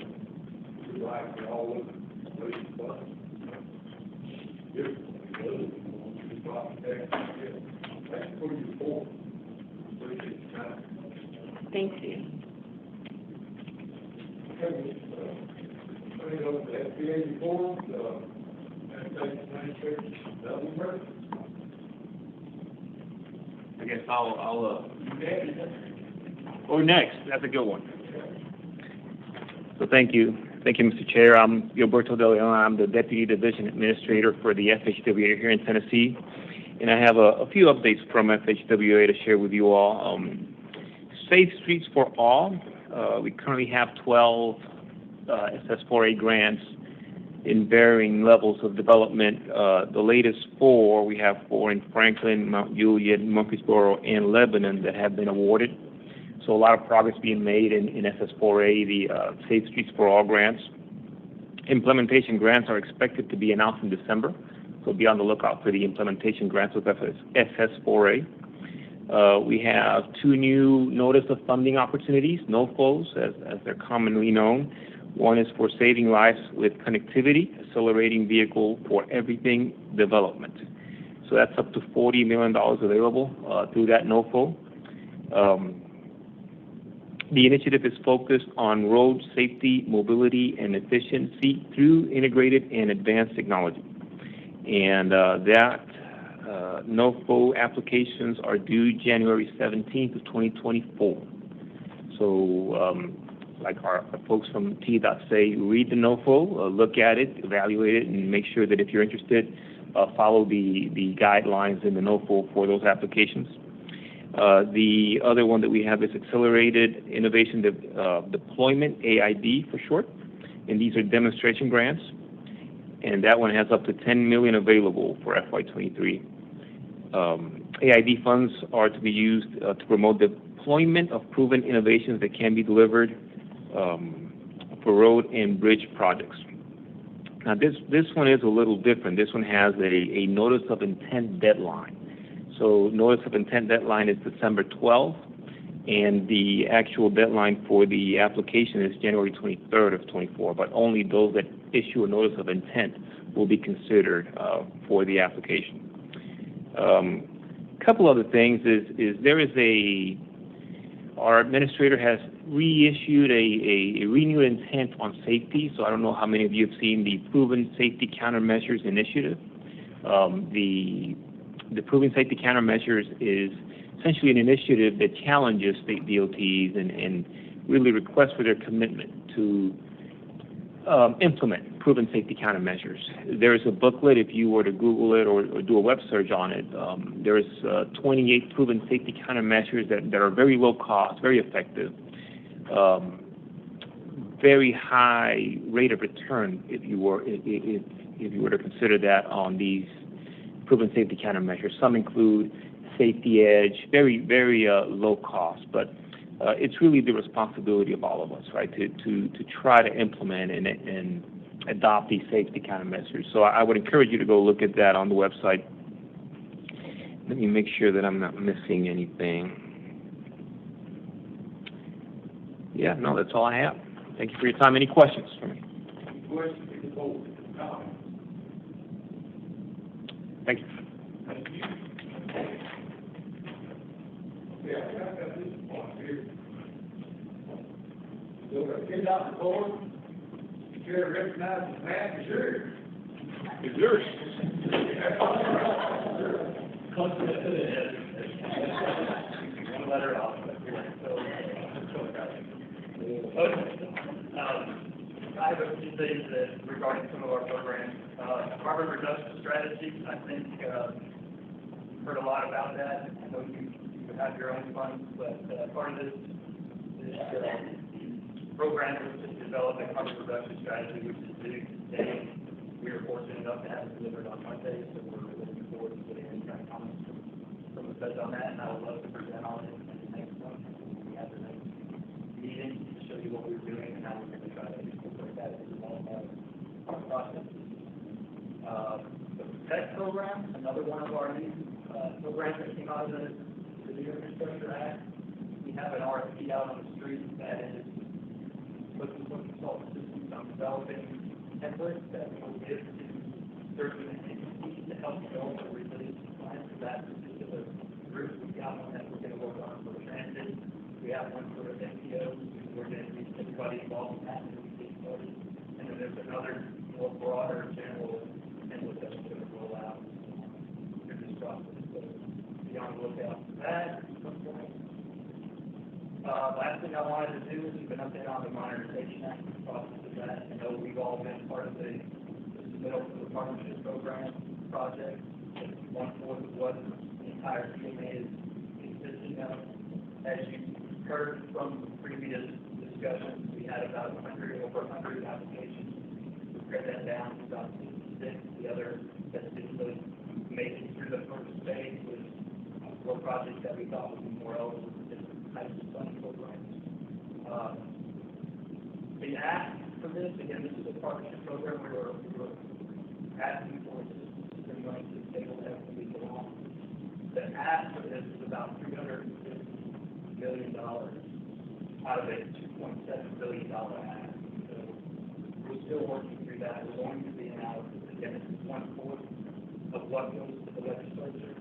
We'd like to all look at those buttons. Beautiful. Thank you for your support. Appreciate your time. Thank you. Okay, turn it over to SBA report, Sanitation Management, Delaware. I guess I'll or next, that's a good one. So thank you, Mr. Chair. I'm Gilberto De Leon. I'm the Deputy Division Administrator for the FHWA here in Tennessee, and I have a few updates from FHWA to share with you all. Safe Streets for All. We currently have 12 SS4A grants in varying levels of development. The latest 4, we have 4 in Franklin, Mount Juliet, Murfreesboro, and Lebanon that have been awarded. So a lot of progress being made in SS4A, the Safe Streets for All grants. Implementation grants are expected to be announced in December, so be on the lookout for the implementation grants with SS4A. We have 2 new Notice of Funding Opportunities, NOFOs, as they're commonly known. One is for Saving Lives with Connectivity, Accelerating Vehicle for Everything Development. So that's up to $40 million available through that NOFO. The initiative is focused on road safety, mobility, and efficiency through integrated and advanced technology. And that NOFO applications are due January 17th of 2024. So like our folks from TDOT say, read the NOFO, look at it, evaluate it, and make sure that if you're interested, follow the guidelines in the NOFO for those applications. The other one that we have is Accelerated Innovation Deployment, AID for short, and these are demonstration grants, and that one has up to $10 million available for FY23. AID funds are to be used to promote the deployment of proven innovations that can be delivered for road and bridge projects. Now this one is a little different. This one has a notice of intent deadline. So notice of intent deadline is December 12th, and the actual deadline for the application is January 23rd of 24, but only those that issue a notice of intent will be considered for the application. Couple other things is our administrator has reissued a renewed intent on safety. So I don't know how many of you have seen the Proven Safety Countermeasures Initiative. The Proven Safety Countermeasures is essentially an initiative that challenges state DOTs and really requests for their commitment to implement proven safety countermeasures. There is a booklet, if you were to Google it or do a web search on it. There is 28 proven safety countermeasures that are very low cost, very effective, very high rate of return if you were to consider that on these proven safety countermeasures. Some include safety edge, very low cost, but it's really the responsibility of all of us, right, to try to implement and adopt these safety countermeasures. So I would encourage you to go look at that on the website. Let me make sure that I'm not missing anything. Yeah, no, that's all I have. Thank you for your time. Any questions for me? Thank you. Get out the board. Chair recognizes the man. Is yours. Is yours. One letter off. I have a few things that regarding some of our programs. Carbon reduction strategy, I think heard a lot about that. I know you have your own funds, but part of this program was to develop a carbon reduction strategy, which is due today. We are fortunate enough to have it delivered on Monday, so we're looking forward to getting any kind of comments from the judge on that, and I would love to present on it at the next one. We have the next meeting to show you what we're doing and how we're going to try to incorporate that into all of our processes. The PROTECT program, another one of our new programs that came out of the Infrastructure Act. We have an RFP out on the street that is looking for consultant systems on developing templates that will give to certain entities to help develop a resilience plan for that particular group. We got one that we're going to work on for transit. We have one for NPOs. We're going to need everybody involved in that. And then there's another more broader general template that we're going to roll out through this process. So be on the lookout for that at some point. Last thing I wanted to do is give an update on the Modernization Act process of that. I know we've all been part of the submittal for the partnership program project. 1/4 of what the entire CMA is consisting of. As you heard from previous discussions, we had about over 100 applications. We cut that down to about 66. The other that didn't really make it through the first phase was 4 projects that we thought would be more eligible for different types of funding programs. The ask for this, again, this is a partnership program where we were asking for assistance to money to the table that we belong. The ask for this is about $350 million out of a $2.7 billion ask. So we're still working through that. We're going to be analysis. Again, this is 1/4 of what goes to the legislature.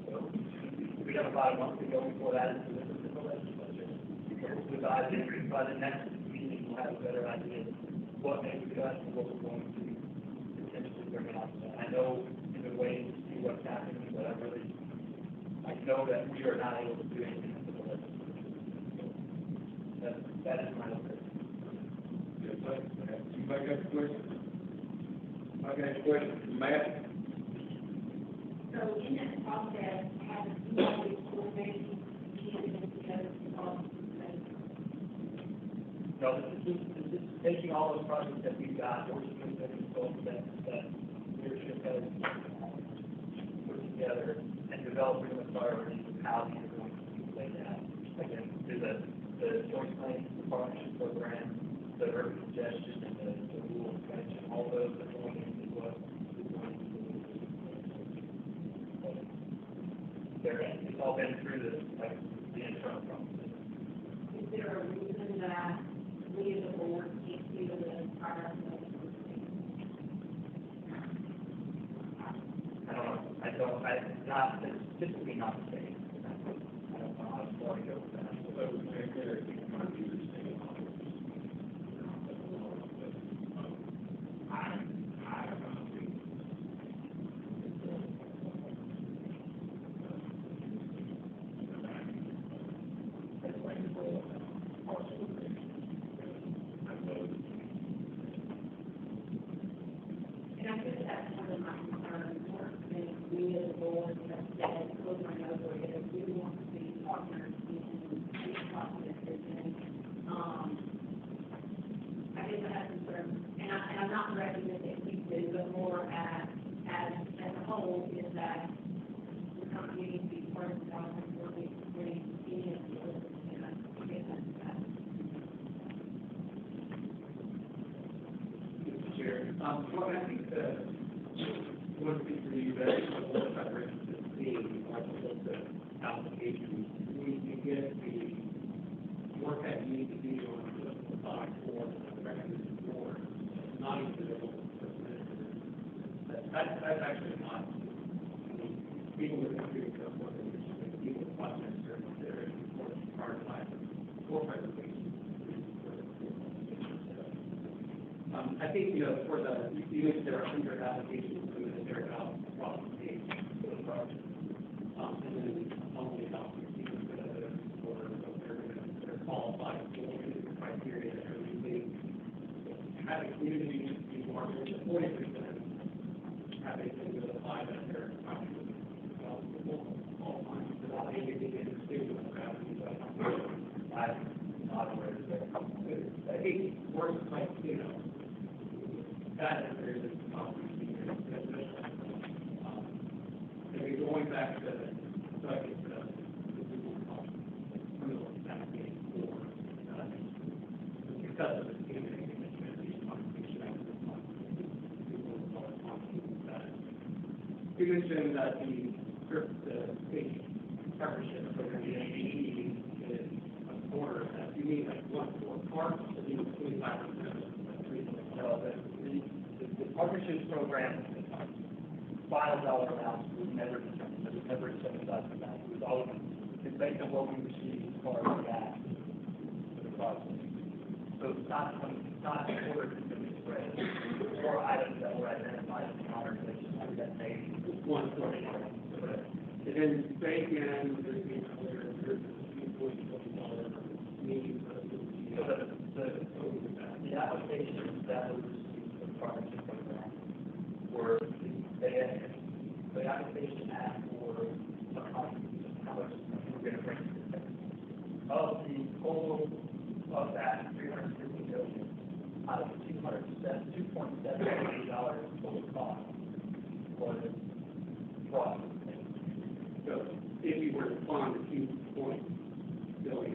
So we have about a month to go before that is delivered to the legislature. Hopefully by the next meeting, we'll have a better idea of what may be done and what we're going to potentially bring out. I know in the way to see what's happening, but I know that we are not able to do anything for the legislature. So that is my opinion. Yes, sir. Anybody got a question? I got a question. Matt? So in that process, have you coordinated No, this is taking all those projects that we've got, working with the consultants that leadership has put together and developing the priorities of how these are going to be laid out. Again, through the joint planning partnership program, the urban congestion and the rural expansion, all those are going into what we're going to do. It's all been through the internal process. Is there a reason that we as a board can't do the progress? I that's typically not the case. I don't know how far to go with that. And I guess that's one of my concerns, and we as a board have said over and over is we want to be partners in these processes. And, I guess I have concerns, and I'm not directing this at you two, but more as a whole, is that the company needs to be part of the process where we bring any of the, and I guess that's that. Chair. Well, I think that one thing for you that is a little separate to the team, like the applications, we can get the work that you need to do on the side for the recommended board, not even the that's actually not, I mean, people with experience of what they're doing, people with projects are there, important part of life, for presentations. I think, for the, you mentioned there are 100 applications submitted there about across the state for the project. And then only about 15 for the order, so they're qualified for the criteria that are using. Having community be more than 40%, having to apply that they're probably qualified without anything interesting with gravity, but I'm not aware of that. I think works like, that is very difficult. And going back to the subject of criminal investigation for because of the you mentioned that the state partnership program, the AAE, is a quarter. You mean like 1/4 part, or you mean 25% of the partnerships program, $5 amounts was never determined. It was never set aside for that. It was all it's based on what we received as far as that for the process. So it's not a quarter that's been spread. Four items that were identified as conversation like that day. One story. And then bank in there's the applications that were received for the partnership program were the application asked for a contribution how much we're going to bring to the table. Of the total of that $350 million, out of the $2.7 million total cost was fraud. So if you were to fund $2.0 billion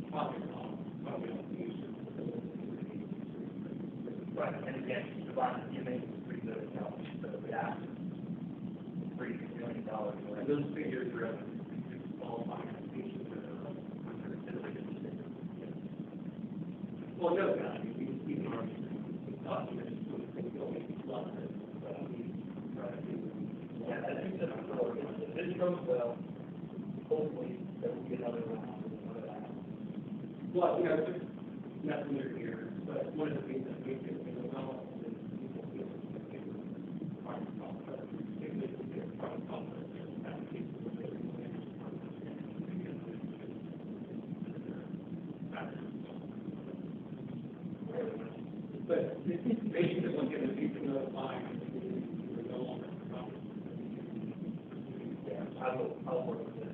project cost, probably right, and again, divided the image is $3 billion, so we asked $3 million. And those figures are all applications that are under well, no, I mean, even our documents would go plus it, but I mean, yeah, I think that's important. If this goes well, hopefully there will be another round. Well, just messenger here, but one of the things that makes it well is people feel part of the process. If they feel part of the process, that makes it but this information is going to be notified and we're no longer yeah, I'll work with this.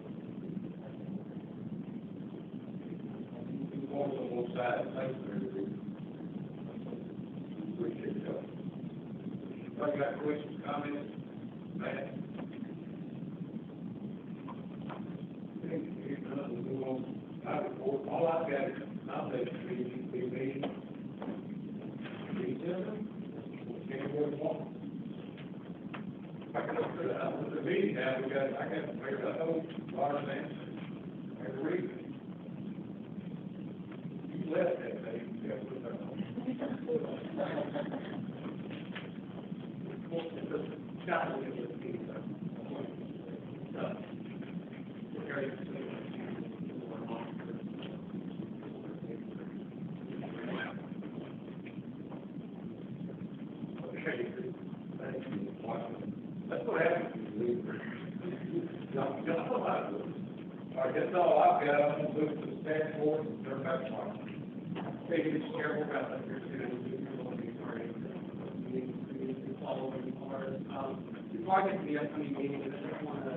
On both sides, thanks for everything. Appreciate it. Anybody got questions, comments? Matt? All I've got is I'll let you be meeting. The meeting now, I got to figure out a lot of things. Every week. Left that day, That's what happens when you leave. All right, that's all I've got. I'm gonna move to the staff board and turn back to Mark. Thank you, Mr. Chair. We're about to follow the order. Before I get to the upcoming meeting, I just want to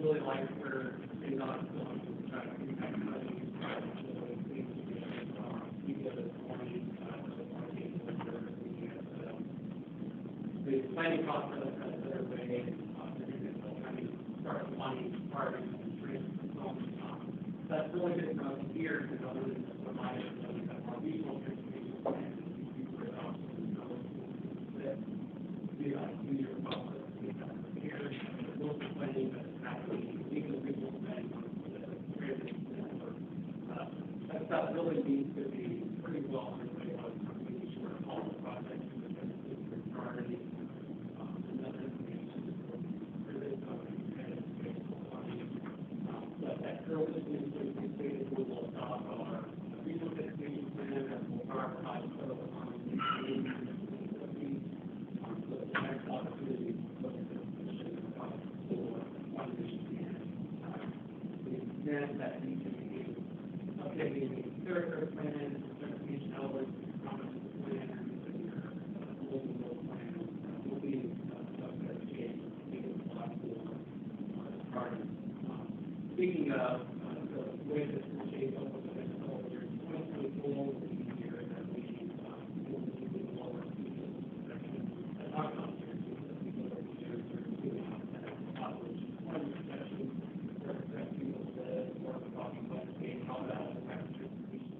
really like where things are going to try to impact money. The planning process has better way start money prior to the that's really good for us here because other than just providing our regional transportation plan that we are junior process here, local planning that's actually legal people planning on the transit network. That stuff really needs to be pretty well underway by the time we sure all the projects and the priority and other information for this but that curve is going to be completed. We will adopt our regional destination plan that will prioritize federal economy so the next opportunity to look at this mission for one mission and then that needs to be updating the character plan, destination elements, comprehensive plan, and your multimodal plan will be subject to change prior. Speaking of the way this will change over the next couple of years, 2024 will be the year that we will be lower section. As our conference is we go over here to doing that operation. One of the sections that people said, or talking about the game, how that will affect transportation.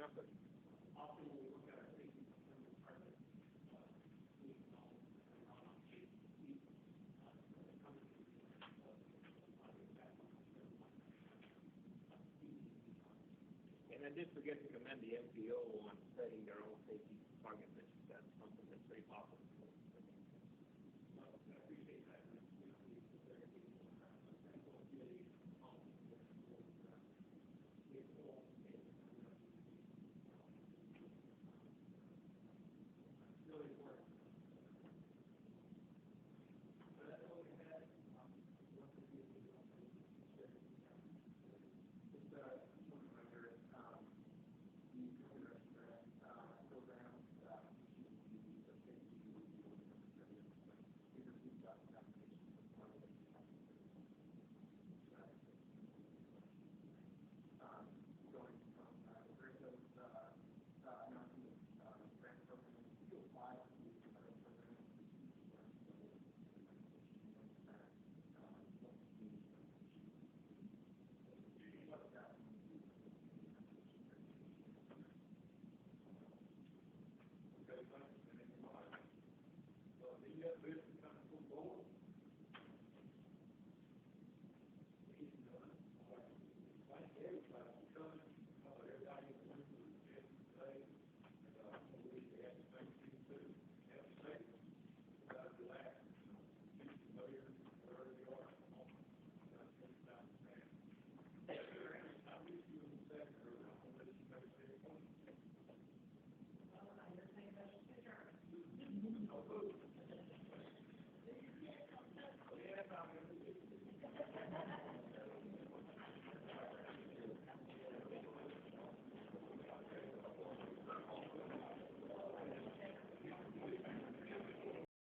Often when we look at our safety performance targets, and I did forget to commend the MPO on setting their own safety target. That's something that's very positive. I appreciate that.